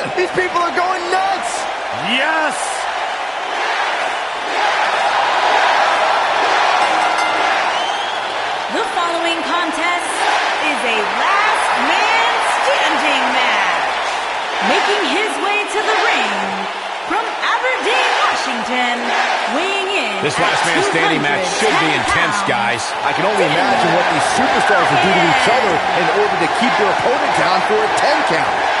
it! These people are going nuts! Yes! The following contest is a last man standing match. Making his way to the ring from Aberdeen, Washington, weighing in This last man standing match should be intense, guys. I can only imagine what these superstars will do to each other in order to keep their opponent down for a 10 count.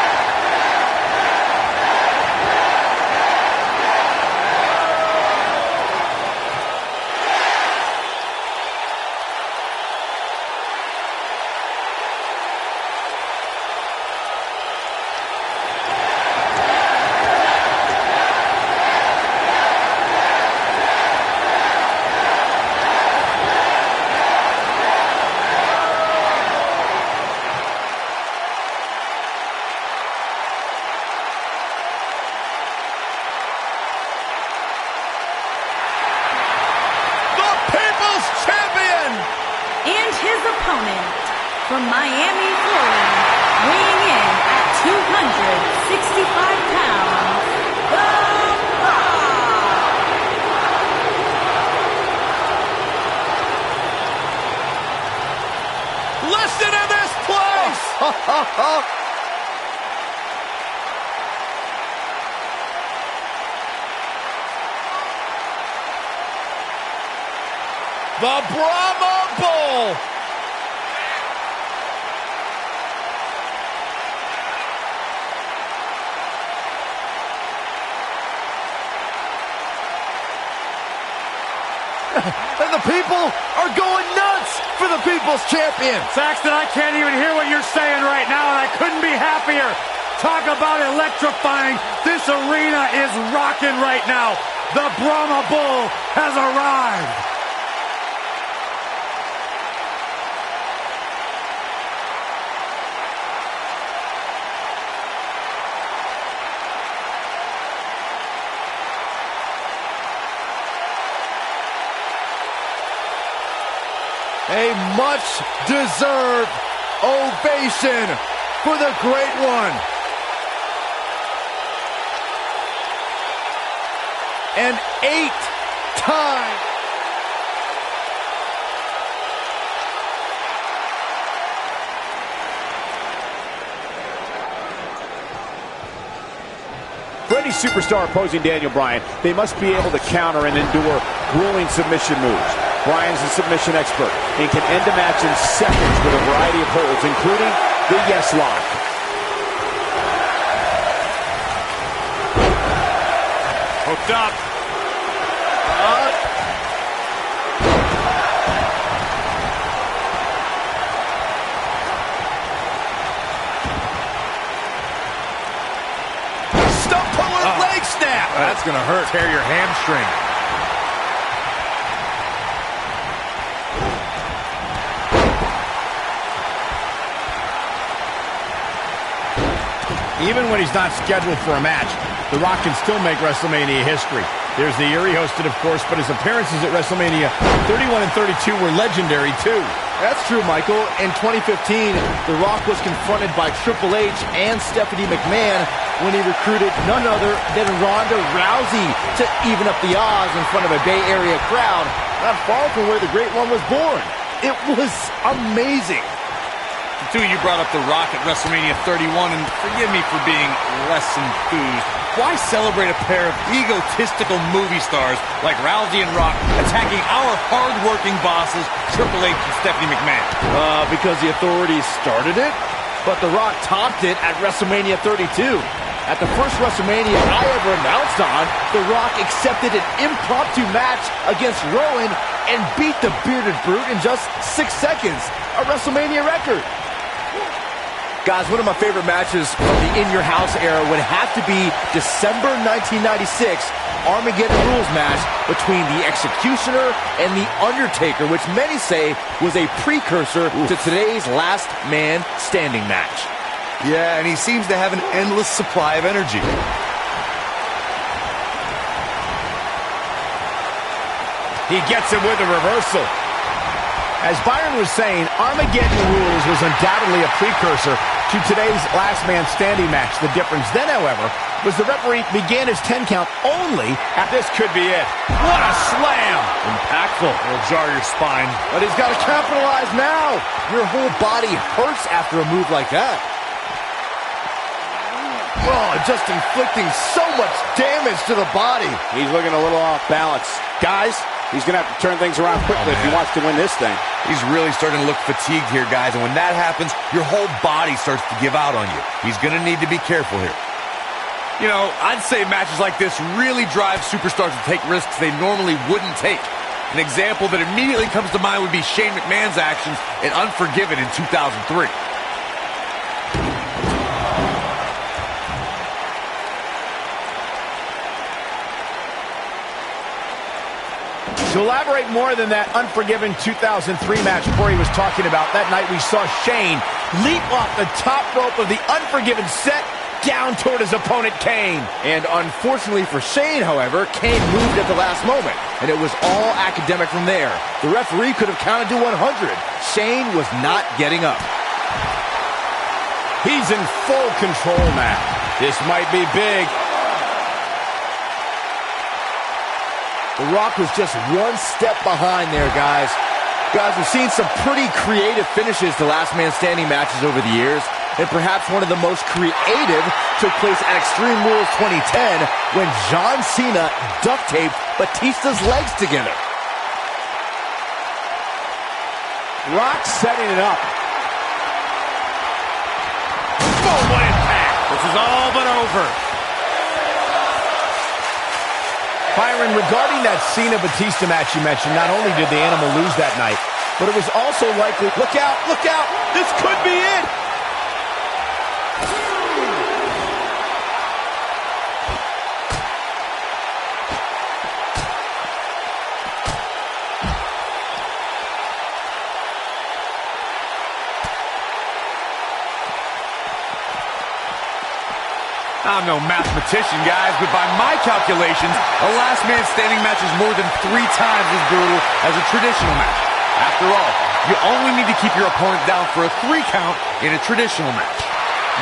from Miami, Florida, weighing in at 265 pounds, The Rock! Listen to this place! The Brahma Bull! And the people are going nuts for the People's Champion. Saxton, I can't even hear what you're saying right now, and I couldn't be happier. Talk about electrifying. This arena is rocking right now. The Brahma Bull has arrived. A much-deserved ovation for the Great One. An 8-time For any superstar opposing Daniel Bryan, they must be able to counter and endure grueling submission moves. Bryan's a submission expert and can end a match in seconds with a variety of holds, including the yes lock. Hooked up. stump puller leg snap. That's going to hurt. Tear your hamstring. Even when he's not scheduled for a match, The Rock can still make WrestleMania history. There's the year he hosted, of course, but his appearances at WrestleMania 31 and 32 were legendary, too. That's true, Michael. In 2015, The Rock was confronted by Triple H and Stephanie McMahon when he recruited none other than Ronda Rousey to even up the odds in front of a Bay Area crowd, not far from where the Great One was born. It was amazing. The two of you brought up The Rock at WrestleMania 31, and forgive me for being less enthused. Why celebrate a pair of egotistical movie stars like Rousey and Rock attacking our hard-working bosses, Triple H and Stephanie McMahon? Because the authorities started it, but The Rock topped it at WrestleMania 32. At the first WrestleMania I ever announced on, The Rock accepted an impromptu match against Rowan and beat the Bearded Brute in just 6 seconds, a WrestleMania record. Guys, one of my favorite matches from the In Your House era would have to be December 1996 Armageddon Rules match between the Executioner and the Undertaker, which many say was a precursor to today's Last Man Standing match. Yeah, and he seems to have an endless supply of energy. He gets it with a reversal. As Byron was saying, Armageddon Rules was undoubtedly a precursor to today's last man standing match. The difference then, however, was the referee began his 10 count only after this could be it. What a slam! Impactful. It'll jar your spine. But he's got to capitalize now. Your whole body hurts after a move like that. Oh, just inflicting so much damage to the body. He's looking a little off balance. Guys, he's going to have to turn things around quickly if he wants to win this thing. He's really starting to look fatigued here, guys, and when that happens, your whole body starts to give out on you. He's going to need to be careful here. You know, I'd say matches like this really drive superstars to take risks they normally wouldn't take. An example that immediately comes to mind would be Shane McMahon's actions in Unforgiven in 2003. To elaborate more than that Unforgiven 2003 match Corey was talking about, that night we saw Shane leap off the top rope of the Unforgiven set down toward his opponent, Kane. And unfortunately for Shane, however, Kane moved at the last moment, and it was all academic from there. The referee could have counted to 100. Shane was not getting up. He's in full control now. This might be big. The Rock was just one step behind there, guys. Guys, we've seen some pretty creative finishes to last man standing matches over the years, and perhaps one of the most creative took place at Extreme Rules 2010 when John Cena duct taped Batista's legs together. Rock setting it up. Oh, what impact! This is all but over. Byron, regarding that Cena-Batista match you mentioned, not only did the Animal lose that night, but it was also likely, look out, this could be it! I'm no mathematician, guys, but by my calculations, a last man standing match is more than 3 times as brutal as a traditional match. After all, you only need to keep your opponent down for a 3 count in a traditional match.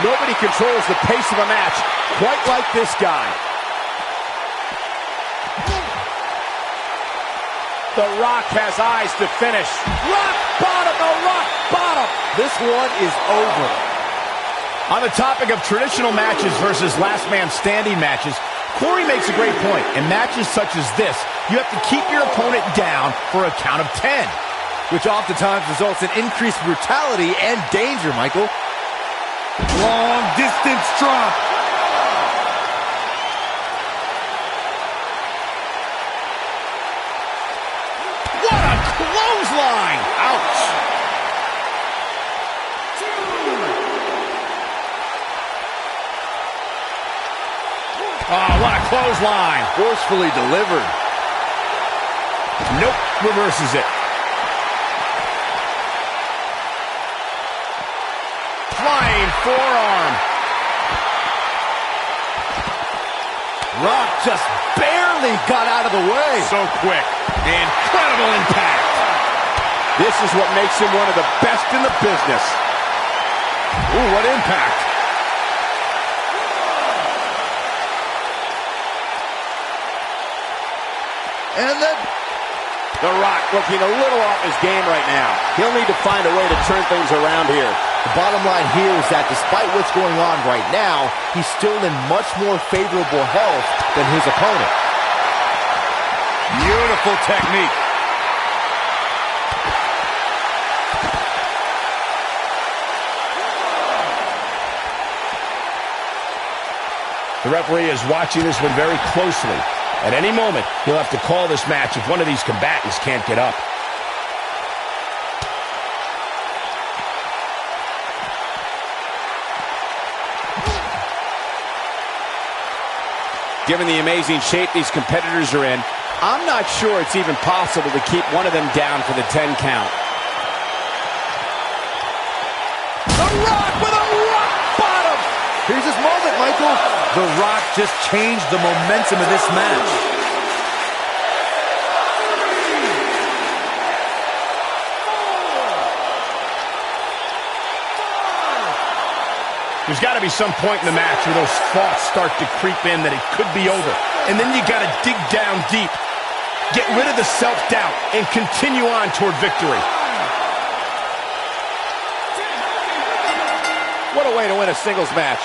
Nobody controls the pace of a match quite like this guy. The Rock has eyes to finish. Rock bottom, the Rock bottom. This one is over. On the topic of traditional matches versus last man standing matches, Corey makes a great point. In matches such as this, you have to keep your opponent down for a count of 10. Which oftentimes results in increased brutality and danger, Michael. Long distance drop. What a clothesline! Ouch! Oh, what a clothesline! Forcefully delivered. Nope, reverses it. Flying forearm. Rock just barely got out of the way. So quick. Incredible impact. This is what makes him one of the best in the business. Ooh, what impact. And then The Rock looking a little off his game right now. He'll need to find a way to turn things around here. the bottom line here is that despite what's going on right now, he's still in much more favorable health than his opponent. Beautiful technique. The referee is watching this one very closely. At any moment, he'll have to call this match if one of these combatants can't get up. Given the amazing shape these competitors are in, I'm not sure it's even possible to keep one of them down for the 10 count. The Rock with a rock bottom! Here's his moment, Michael. The Rock just changed the momentum of this match. There's got to be some point in the match where those thoughts start to creep in that it could be over. And then you got to dig down deep, get rid of the self-doubt, and continue on toward victory. What a way to win a singles match.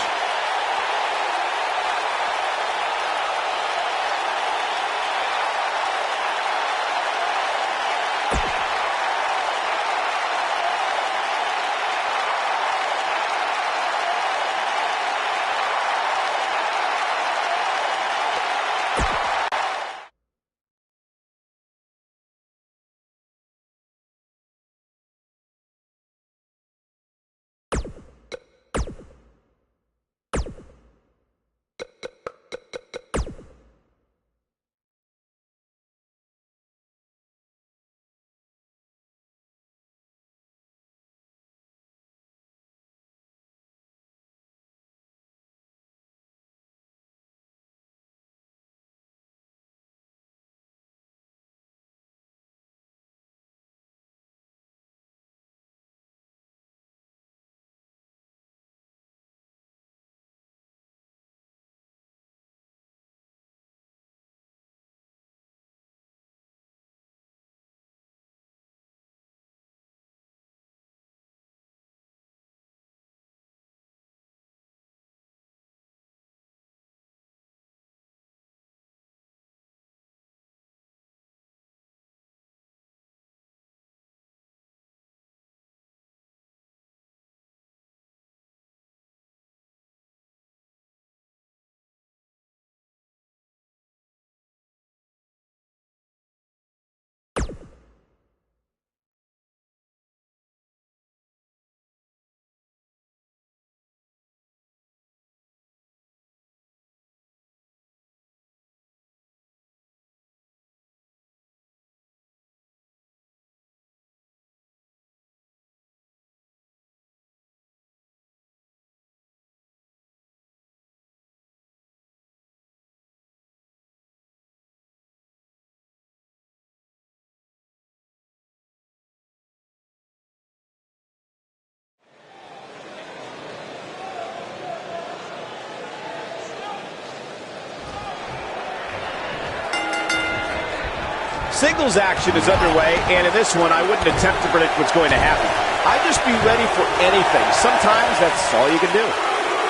Singles action is underway, and in this one, I wouldn't attempt to predict what's going to happen. I'd just be ready for anything. Sometimes that's all you can do.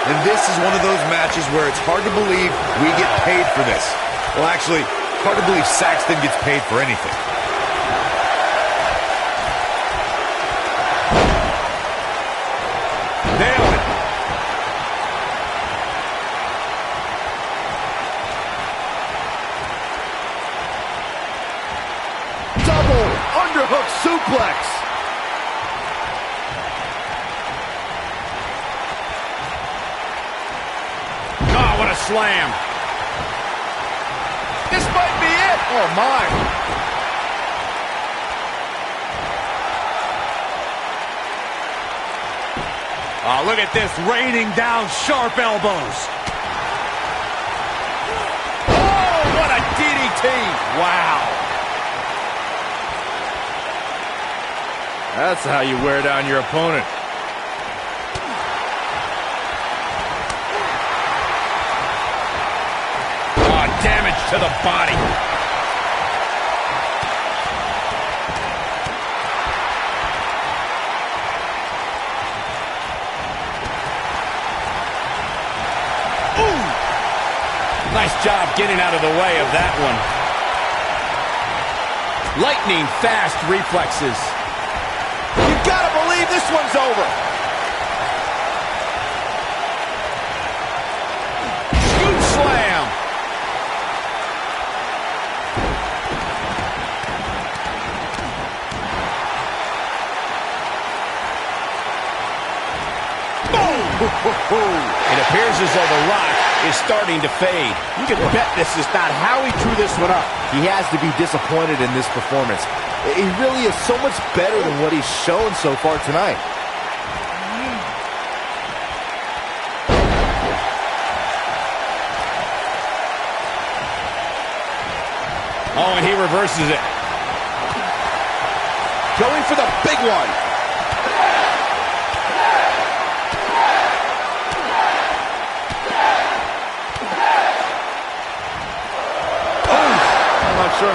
And this is one of those matches where it's hard to believe we get paid for this. Well, actually, hard to believe Saxton gets paid for anything. Nailed it. Double underhook suplex. Oh, what a slam. This might be it. Oh, my. Oh, look at this, raining down sharp elbows. Oh, what a DDT. Wow. That's how you wear down your opponent. Oh, damage to the body. Ooh! Nice job getting out of the way of that one. Lightning fast reflexes. You gotta believe this one's over. Scoop slam. It appears as though The Rock is starting to fade. You can bet this is not how he drew this one up. He has to be disappointed in this performance. He really is so much better than what he's shown so far tonight. Oh, and he reverses it. Going for the big one.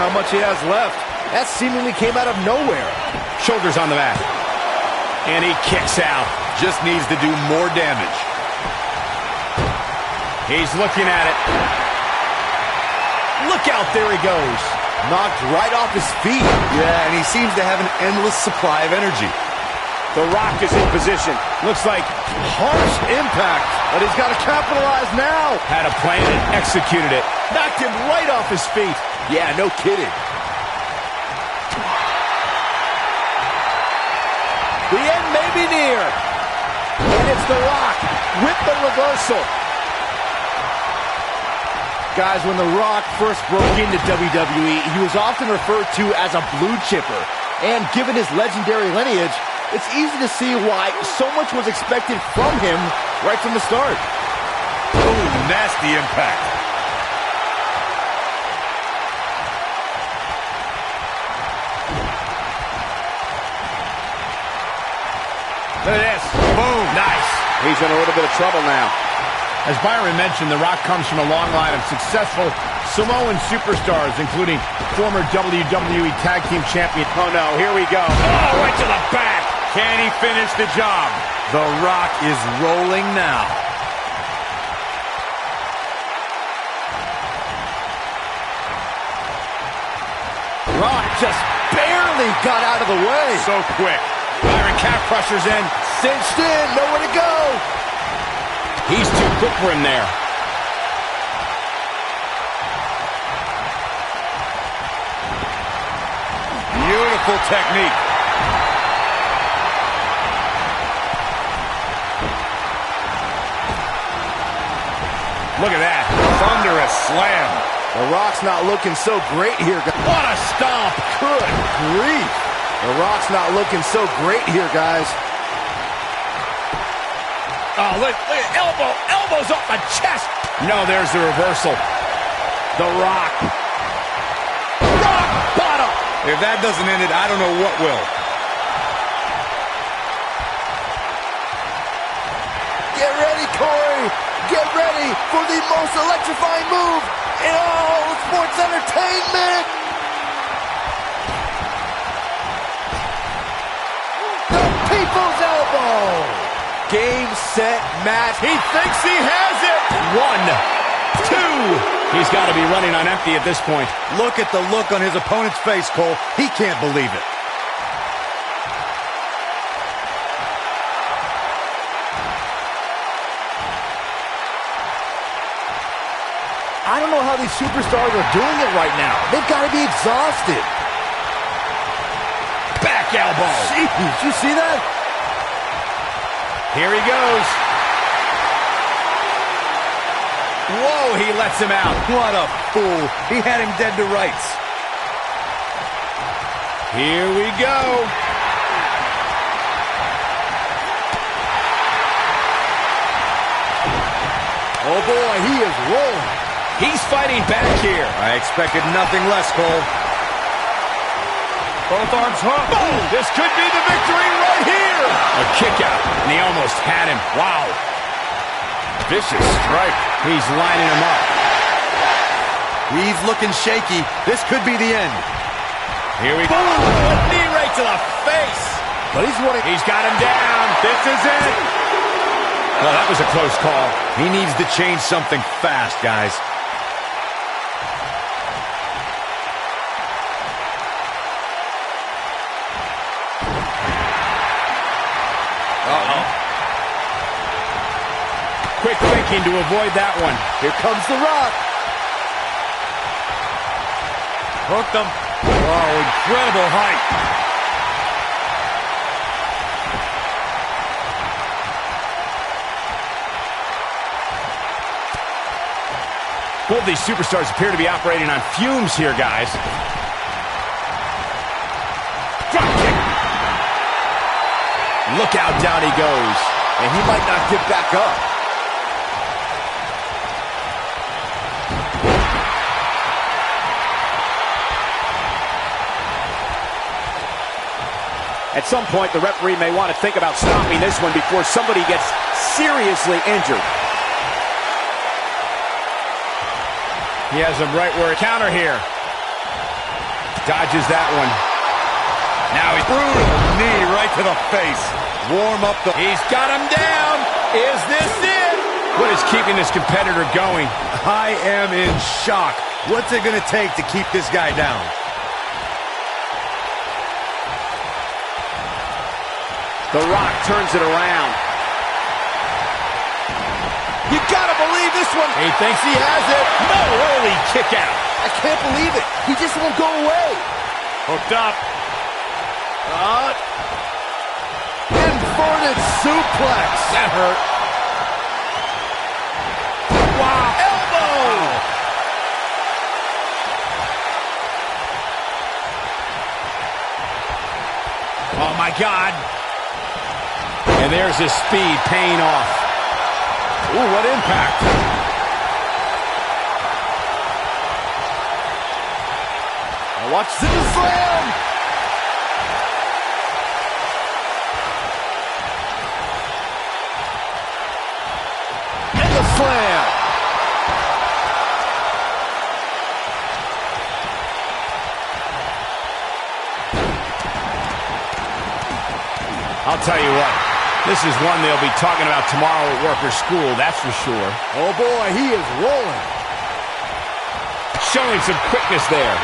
how much he has left. That seemingly came out of nowhere. Shoulders on the mat. And he kicks out. Just needs to do more damage. He's looking at it. Look out, there he goes. Knocked right off his feet. Yeah, and he seems to have an endless supply of energy. The Rock is in position. Looks like Harsh impact, but he's got to capitalize now. Had a plan and executed it. Knocked him right off his feet. Yeah, no kidding. The end may be near. And it's The Rock with the reversal. Guys, when The Rock first broke into WWE, he was often referred to as a blue chipper. And given his legendary lineage, it's easy to see why so much was expected from him right from the start. Oh, nasty impact. Look at this. Boom. Nice. He's in a little bit of trouble now. As Byron mentioned, The Rock comes from a long line of successful Samoan superstars, including former WWE Tag Team Champion. Oh, no. Here we go. Oh, right to the back. Can he finish the job? The Rock is rolling now. Rock just barely got out of the way. So quick. Byron calf crusher's in. Cinched in, nowhere to go. He's too quick for him there. Beautiful technique. Look at that. Thunderous slam. The Rock's not looking so great here. What a stomp. Good grief. The Rock's not looking so great here, guys. Oh, look, elbows off the chest. No, there's the reversal. The Rock. Rock bottom. If that doesn't end it, I don't know what will. Get ready, Corey. Get ready for the most electrifying move in all sports entertainment. The People's Elbow. Game, set, match. He thinks he has it. 1, 2. He's got to be running on empty at this point. Look at the look on his opponent's face, Cole. He can't believe it. I don't know how these superstars are doing it right now. They've got to be exhausted. Back elbow. Jeez, did you see that? Here he goes. Whoa, he lets him out. What a fool. He had him dead to rights. Here we go. Oh boy, he is rolling. He's fighting back here. I expected nothing less, Cole. Both arms hooked. Boom. This could be the victory right here. A kick out, and he almost had him. Wow. Vicious strike. He's lining him up. He's looking shaky. This could be the end. Here we go. A knee right to the face. But He's got him down. This is it. Well, that was a close call. He needs to change something fast, guys. Quick thinking to avoid that one. Here comes The Rock. Hooked him. Oh, incredible height. Both these superstars appear to be operating on fumes here, guys. Drop kick. Look out, down he goes. And he might not get back up. At some point, the referee may want to think about stopping this one before somebody gets seriously injured. He has him right where he counter here. Dodges that one. Now he's brutal knee right to the face. Warm up the... He's got him down. Is this it? What is keeping this competitor going? I am in shock. What's it going to take to keep this guy down? The Rock turns it around. You gotta believe this one. He thinks he has it. No, early kick out. I can't believe it. He just won't go away. Hooked up. Inverted suplex. That hurt. Wow. Elbow. Oh, my God. And there's his speed paying off. Ooh, what impact. Now watch the slam. And the slam. I'll tell you what. This is one they'll be talking about tomorrow at work or school, that's for sure. Oh boy, he is rolling. Showing some quickness there.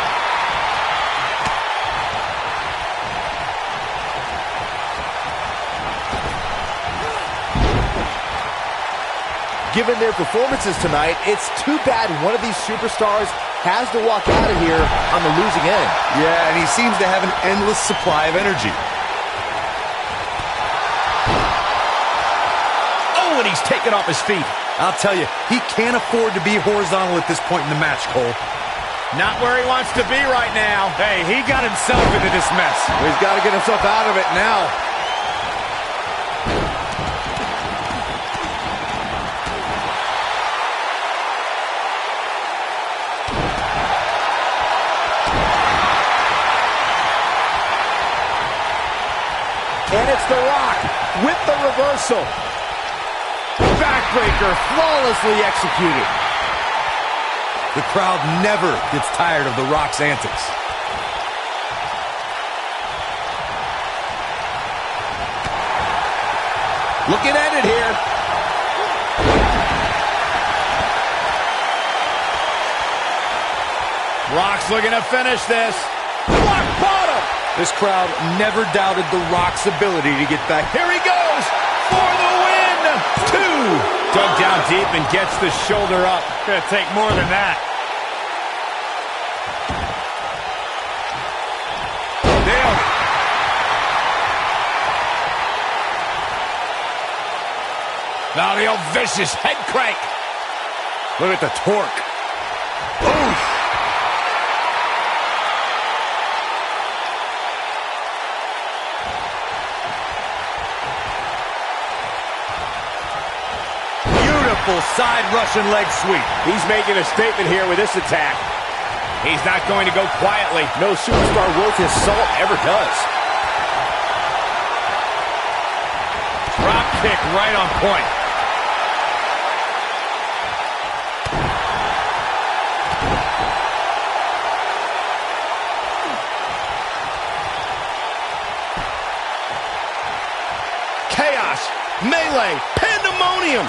Given their performances tonight, it's too bad one of these superstars has to walk out of here on the losing end. Yeah, and he seems to have an endless supply of energy. Oh, and he's taken off his feet. I'll tell you, he can't afford to be horizontal at this point in the match, Cole. Not where he wants to be right now. Hey, he got himself into this mess. He's got to get himself out of it now. And it's The Rock with the reversal. Backbreaker flawlessly executed. The crowd never gets tired of The Rock's antics. Looking at it here. Rock's looking to finish this. Rock bottom. This crowd never doubted The Rock's ability to get back. Here he goes for the win. 2. Dug down deep and gets the shoulder up. Gonna take more than that. Nailed it. Now the old vicious head crank. Look at the torque. Oof. Beautiful side Russian leg sweep. He's making a statement here with this attack. He's not going to go quietly. No superstar worth his salt ever does. Drop kick right on point. Chaos, melee, pandemonium.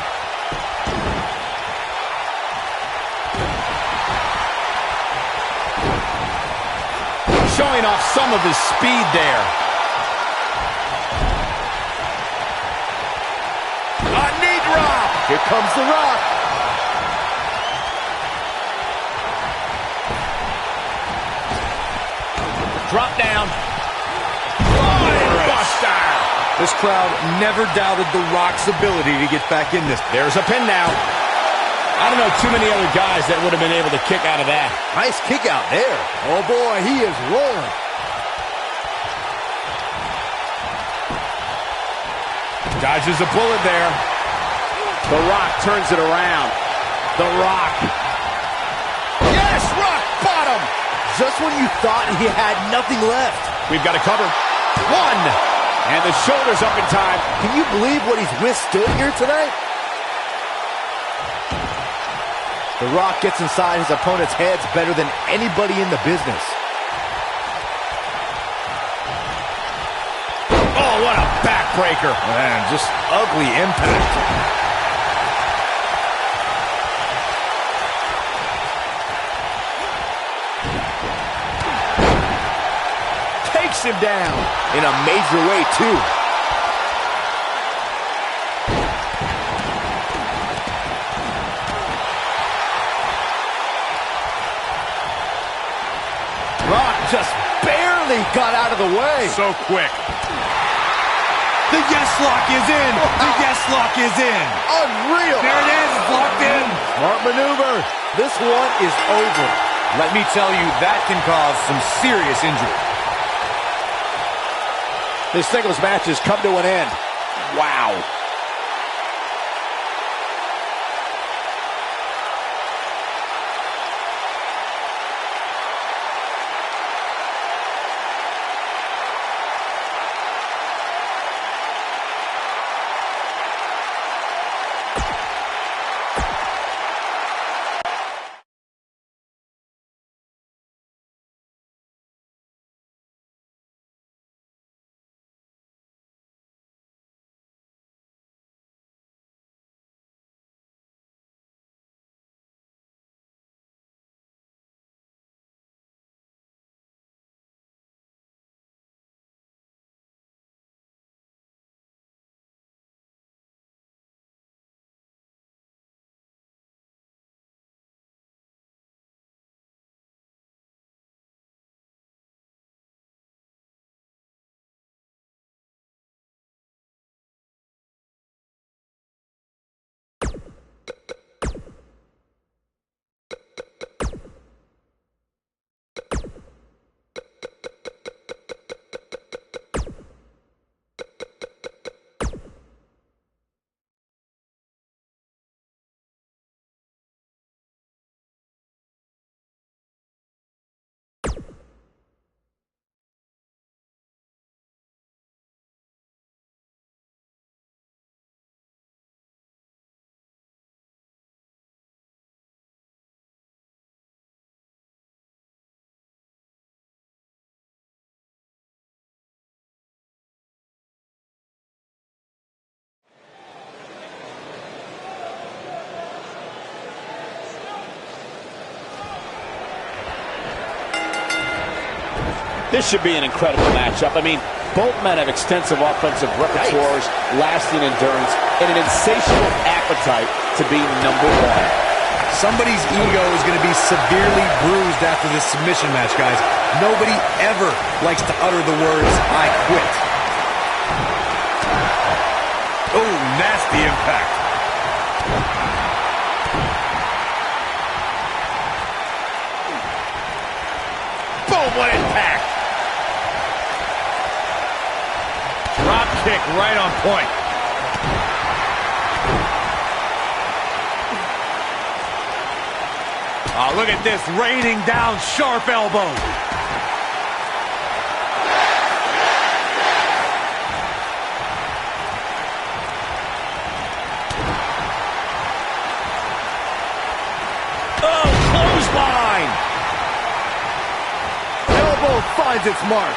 Showing off some of his speed there. A knee drop. Here comes The Rock. Drop down. Buster. This crowd never doubted The Rock's ability to get back in this. There's a pin now. I don't know too many other guys that would have been able to kick out of that. Nice kick out there. Oh boy, he is rolling. Dodges a bullet there. The Rock turns it around. The Rock. Yes, rock bottom. Just when you thought he had nothing left. We've got a cover. 1. And the shoulder's up in time. Can you believe what he's withstood here tonight? The Rock gets inside his opponent's heads better than anybody in the business. Neckbreaker. Man, just ugly impact. Takes him down in a major way, too. Rock just barely got out of the way. So quick. The yes lock is in. The yes lock is in. Unreal. There it is. It's locked in. Smart maneuver. This one is over. Let me tell you, that can cause some serious injury. This singles match has come to an end. Wow. This should be an incredible matchup. I mean, both men have extensive offensive repertoires, lasting endurance, and an insatiable appetite to be number one. Somebody's ego is going to be severely bruised after this submission match, guys. Nobody ever likes to utter the words, "I quit." Oh, nasty impact. Boom, what impact! Drop kick right on point. Oh, look at this, raining down sharp elbow. Oh, clothesline! Elbow finds its mark.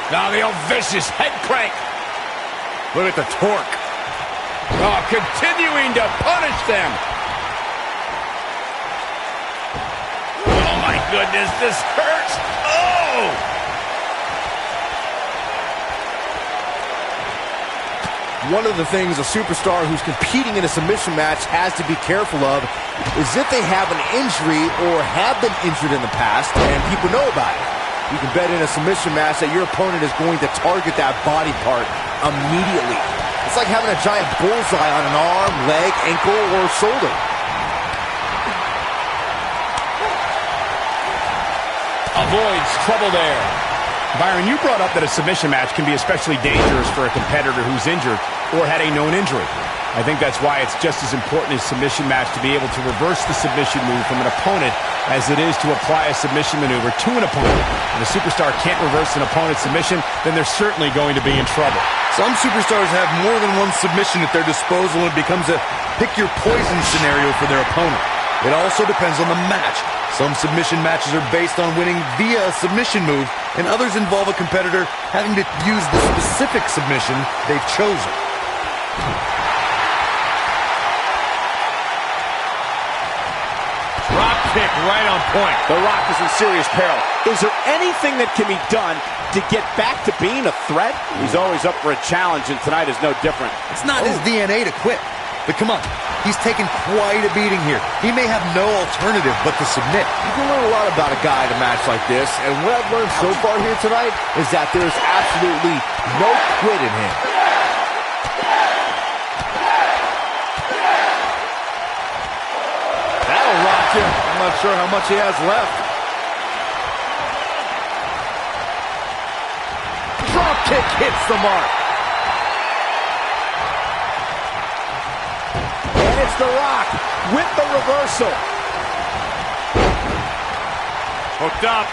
Now the old vicious head crank. Look at the torque. Oh, continuing to punish them. Oh, my goodness, this hurts. Oh! One of the things a superstar who's competing in a submission match has to be careful of is if they have an injury or have been injured in the past and people know about it. You can bet in a submission match that your opponent is going to target that body part immediately. It's like having a giant bullseye on an arm, leg, ankle, or shoulder. Avoids trouble there. Byron, you brought up that a submission match can be especially dangerous for a competitor who's injured or had a known injury. I think that's why it's just as important as submission match to be able to reverse the submission move from an opponent as it is to apply a submission maneuver to an opponent. If a superstar can't reverse an opponent's submission, then they're certainly going to be in trouble. Some superstars have more than one submission at their disposal, and it becomes a pick-your-poison scenario for their opponent. It also depends on the match. Some submission matches are based on winning via a submission move, and others involve a competitor having to use the specific submission they've chosen. Drop kick right on point. The Rock is in serious peril. Is there anything that can be done to get back to being a threat? He's always up for a challenge, and tonight is no different. It's not his DNA to quit. But come on, he's taken quite a beating here. He may have no alternative but to submit. You can learn a lot about a guy in a match like this, and what I've learned so far here tonight is that there is absolutely no quit in him. That'll rock him. I'm not sure how much he has left. Drop kick hits the mark. It's The Rock with the reversal. Hooked up.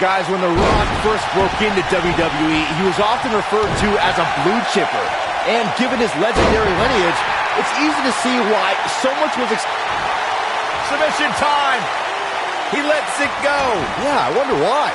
Guys, when The Rock first broke into WWE, he was often referred to as a blue chipper. And given his legendary lineage, it's easy to see why so much was Submission time. He lets it go. Yeah, I wonder why.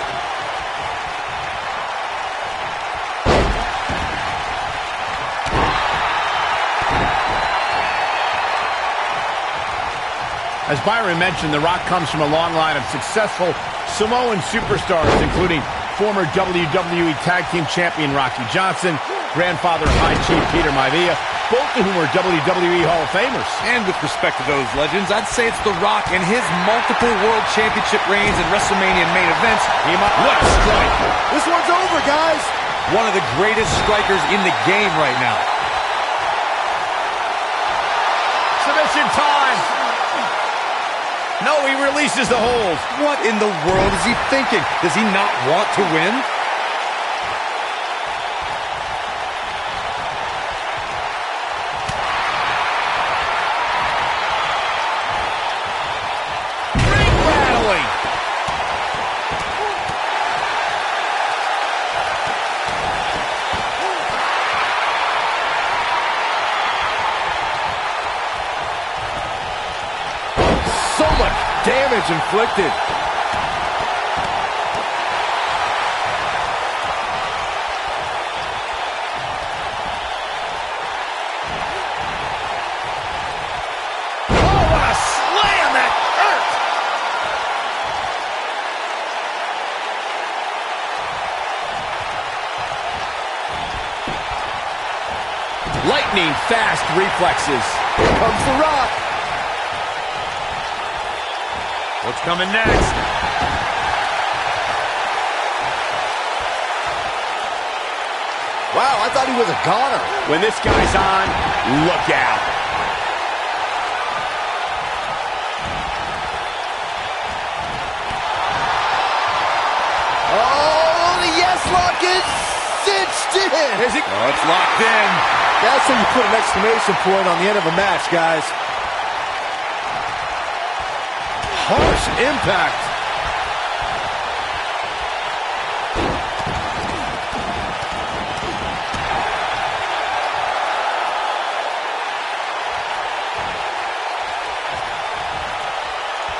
As Byron mentioned, The Rock comes from a long line of successful Samoan superstars, including former WWE Tag Team Champion Rocky Johnson, grandfather of High Chief Peter Maivia, both of whom were WWE Hall of Famers. And with respect to those legends, I'd say it's The Rock and his multiple World Championship reigns and WrestleMania main events. What a strike! This one's over, guys. One of the greatest strikers in the game right now. Submission time! No, he releases the hold. What in the world is he thinking? Does he not want to win? Ring rattling. So much damage inflicted. Oh, what a slam! That hurt! Lightning fast reflexes. Here comes The Rock. What's coming next? Wow, I thought he was a goner. When this guy's on, look out. Oh, the yes lock is cinched in. Is it? Oh, it's locked in. That's when you put an exclamation point on the end of a match, guys. Harsh impact.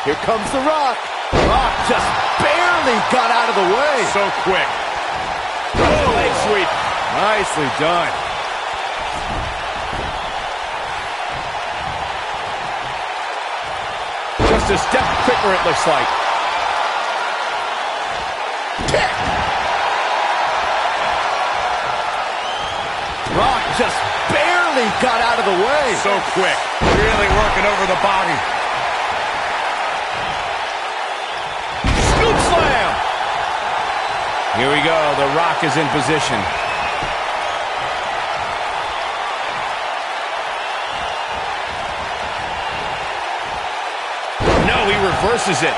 Here comes The Rock. Rock just barely got out of the way. So quick. Leg sweep. Nicely done. Just a step quicker, it looks like. Kick. Rock just barely got out of the way. So quick. Really working over the body. Scoop slam. Here we go. The Rock is in position. No, he reverses it.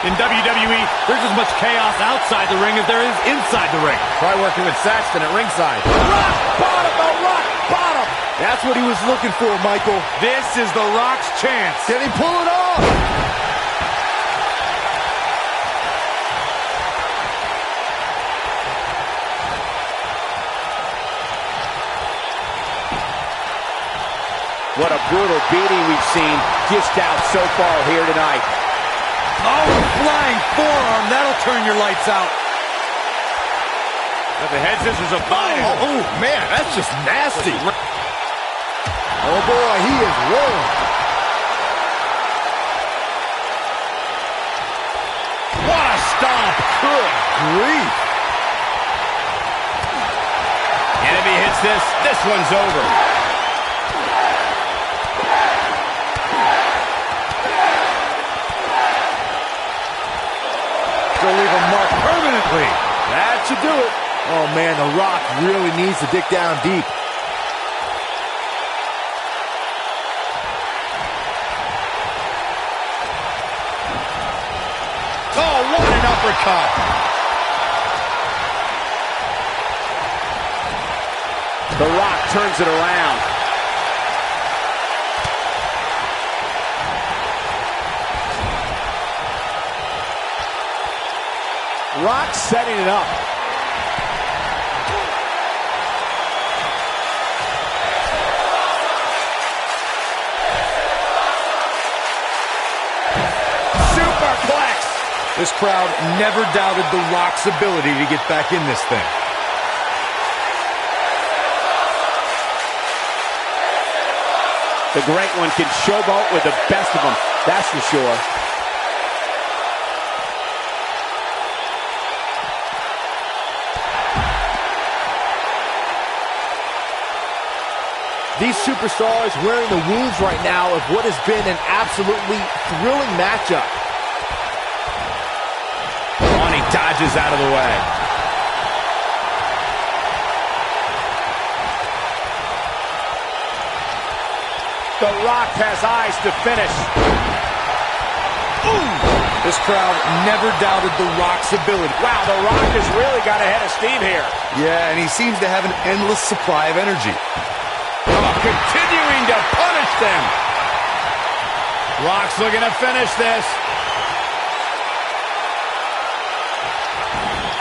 In WWE, there's as much chaos outside the ring as there is inside the ring. Try working with Saxton at ringside. Rock bottom, the Rock bottom. That's what he was looking for, Michael. This is The Rock's chance. Can he pull it off? What a brutal beating we've seen dished out so far here tonight. Oh, flying forearm. That'll turn your lights out. But the head scissors are biting. Oh, man, that's just nasty. Oh, boy, he is rolling. What a stomp. Good grief. And if he hits this one's over. He'll leave a mark permanently. That should do it. Oh, man, The Rock really needs to dig down deep. Oh, what an uppercut. The Rock turns it around. Rock setting it up. Superplex. This crowd never doubted The Rock's ability to get back in this thing. The Great One can showboat with the best of them, that's for sure. These superstars wearing the wounds right now of what has been an absolutely thrilling matchup. Oh, and he dodges out of the way. The Rock has eyes to finish. Ooh! This crowd never doubted The Rock's ability. Wow, The Rock has really got a head of steam here. Yeah, and he seems to have an endless supply of energy. Continuing to punish them. Rock's looking to finish this.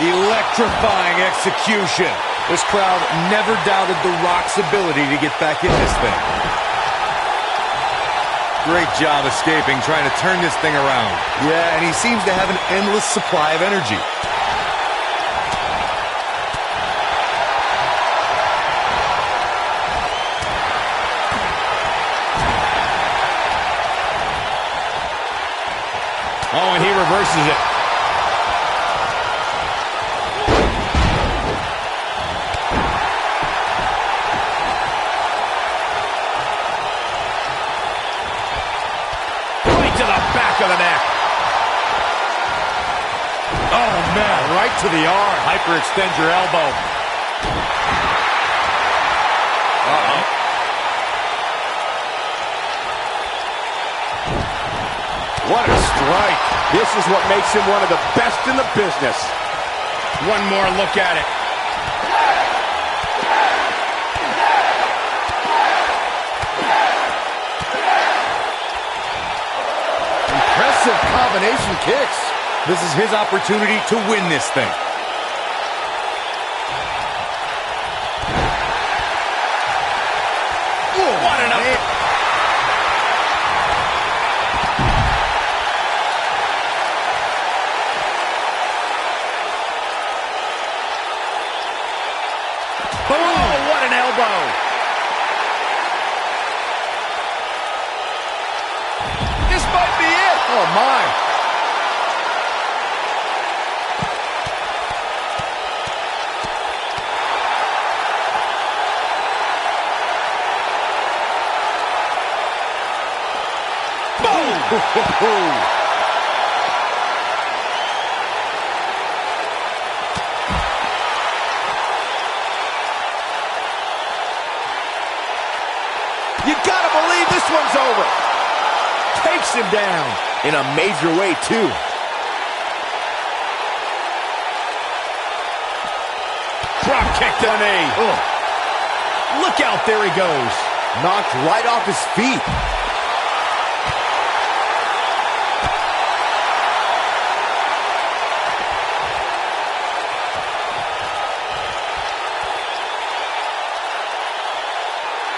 Electrifying execution. This crowd never doubted The Rock's ability to get back in this thing. Great job escaping, trying to turn this thing around. Yeah, and he seems to have an endless supply of energy. Oh, and he reverses it. Right to the back of the neck. Oh, man, right to the arm. Hyperextend your elbow. Uh-oh. What a strike. This is what makes him one of the best in the business. One more look at it. Impressive combination kicks. This is his opportunity to win this thing. Ooh, what an up. Oh, what an elbow. This might be it. Oh, my. Boom. You gotta believe this one's over. Takes him down in a major way, too. Drop kick to the knee. Look out, there he goes. Knocked right off his feet.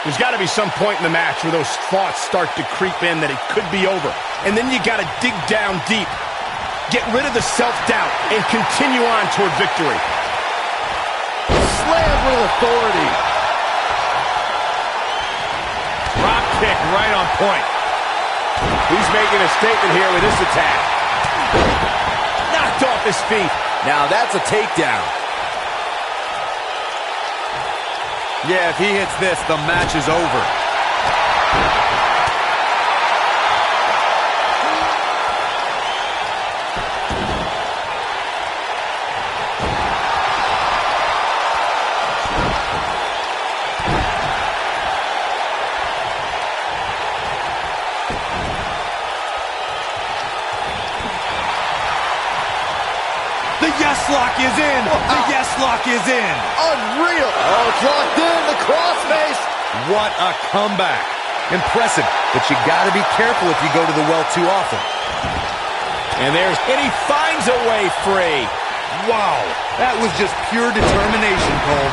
The There's got to be some point in the match where those thoughts start to creep in that it could be over. And then you got to dig down deep, get rid of the self-doubt, and continue on toward victory. Slam with authority. Drop kick right on point. He's making a statement here with this attack. Knocked off his feet. Now that's a takedown. Yeah, if he hits this, the match is over. The yes lock is in. The yes lock is in. Unreal. Oh, it's locked in. The crossface. What a comeback. Impressive, but you got to be careful if you go to the well too often. And he finds a way free. Wow, that was just pure determination, Cole.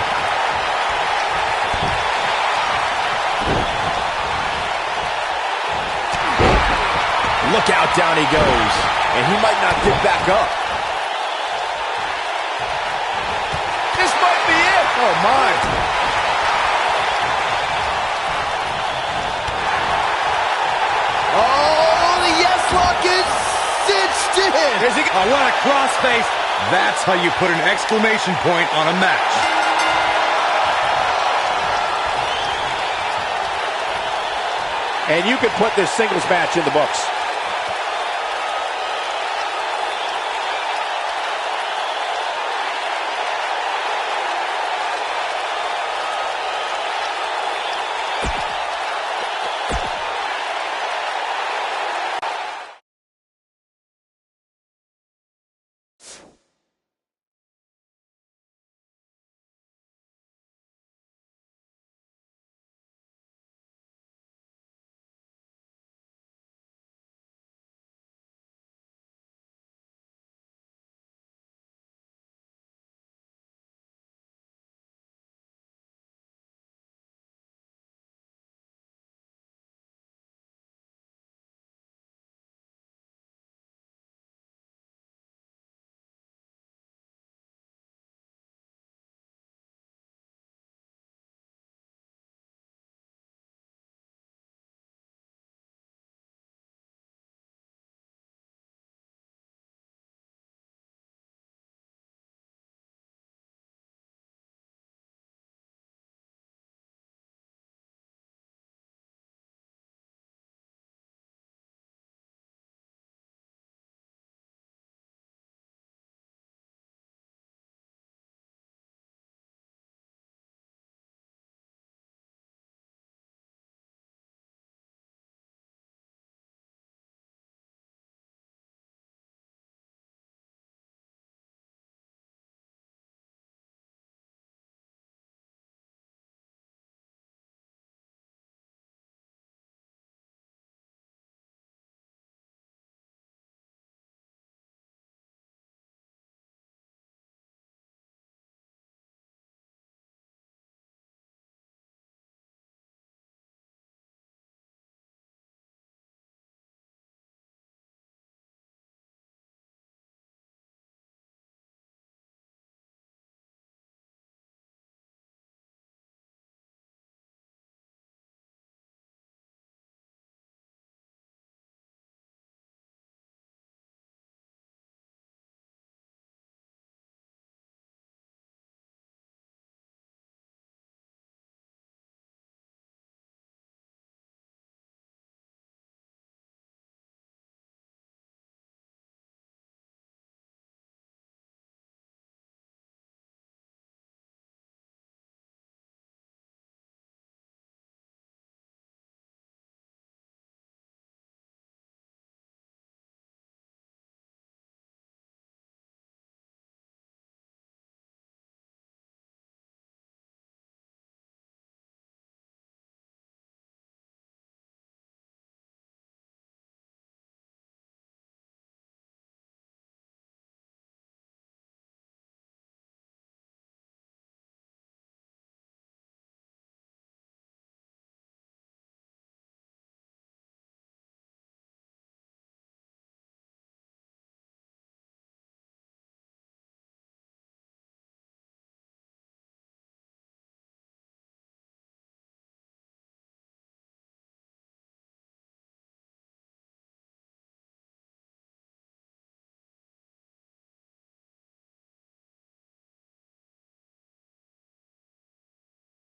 Look out, down he goes. And he might not get back up. This might be it. Oh, my. Oh, the yes lock is cinched in. Oh, what a crossface. That's how you put an exclamation point on a match. And you can put this singles match in the books.